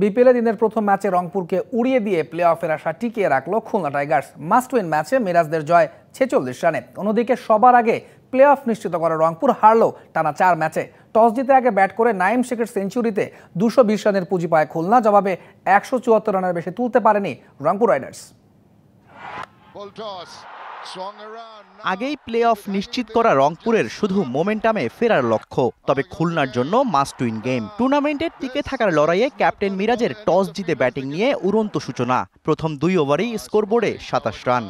বিপিএলে দিনের প্রথম ম্যাচে রংপুরকে উড়িয়ে দিয়ে প্লে অফের আশা টিকিয়ে রাখল খুলনা টাইগার্স। মাস্ট উইন ম্যাচে মিরাজদের জয় 46 রানে। অন্যদিকে সবার আগে প্লে অফ নিশ্চিত করা রংপুর হারল টানা 4 ম্যাচে। টস জিতে আগে ব্যাট করে নাইম শেখের সেঞ্চুরিতে 220 রানের পুঁজি পায় খুলনা। জবাবে 174 রানের বেশি তুলতে পারেনি রংপুর রাইডার্স। আগেই প্লে অফ নিশ্চিত করা রংপুরের শুধু মোমেন্টামে ফেরার লক্ষ্য, তবে খুলনার জন্য মাস্ট উইন গেম। টুর্নামেন্টের টিকে থাকার লড়াইয়ে ক্যাপ্টেন মিরাজের টস জিতে ব্যাটিং নিয়ে উড়ন্ত সূচনা। প্রথম 2 ওভারেই স্কোরবোর্ডে 27 রান।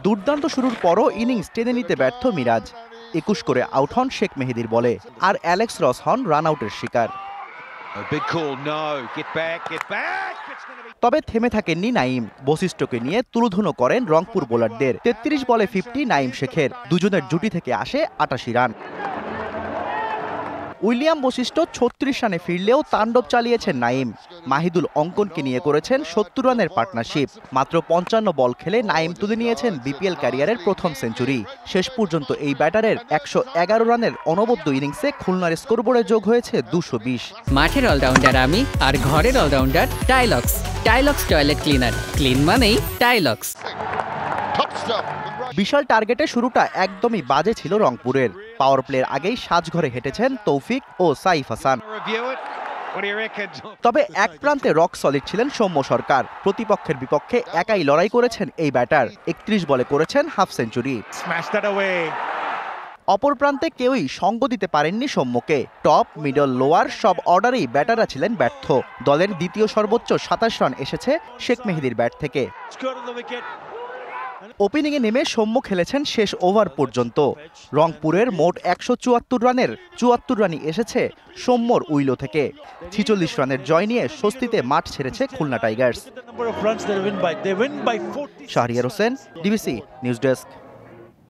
দুর্দান্ত শুরুর পরও ইনিংস টেনে নিতে ব্যর্থ মিরাজ। 21 করে আউট হন শেখ মেহেদীর বলে, আর অ্যালেক্স রস হন রান আউটের শিকার। তবে থেমে থাকেননি নাইম। বশিষ্ঠকে নিয়ে তুলোধুনো করেন রংপুর বোলারদের। 33 বলে 50 নাইম শেখের। দুজনের জুটি থেকে আসে 88 রান। উইলিয়াম বশিষ্ঠ 36 রানে ফিরলেও তাণ্ডব চালিয়েছেন নাইম। মাহিদুল অঙ্কনকে নিয়ে করেছেন 70 রানের পার্টনারশিপ। মাত্র 55 বল খেলে নাইম তুলে নিয়েছেন বিপিএল ক্যারিয়ারের প্রথম সেঞ্চুরি। শেষ পর্যন্ত এই ব্যাটারের 111 রানের অনবদ্য ইনিংসে খুলনার স্কোরবোর্ডে যোগ হয়েছে 220। মাঠের অলরাউন্ডার আমি, আর ঘরের allrounder Tylox. Tylox toilet cleaner, clean মানেই টাইলক্স। বিশাল টার্গেটে শুরুটা একদমই বাজে ছিল রংপুরের। পাওয়ার প্লের আগেই সাজঘরে হেঁটেছেন তৌফিক ও সাইফ হাসান। তবে এক প্রান্তে রক সলিড ছিলেন সৌম্য সরকার। প্রতিপক্ষের বিপক্ষে একাই লড়াই করেছেন এই ব্যাটার। 31 বলে করেছেন হাফ সেঞ্চুরি। অপর প্রান্তে কেউই সঙ্গ দিতে পারেননি সৌম্যকে। টপ, মিডল, লোয়ার সব অর্ডারেই ব্যাটাররা ছিলেন ব্যর্থ। দলের দ্বিতীয় সর্বোচ্চ 27 রান এসেছে শেখ মেহেদীর ব্যাট থেকে। ওপেনিংয়ে নেমে সৌম্য খেলেছেন শেষ ওভার পর্যন্ত। রংপুরের মোট 174 রানের 74 রানই এসেছে সৌম্যর উইলো থেকে। 46 রানের জয় নিয়ে স্বস্তিতে মাঠ ছেড়েছে Khulna Tigers. Shahriar Hossain, DBC news desk.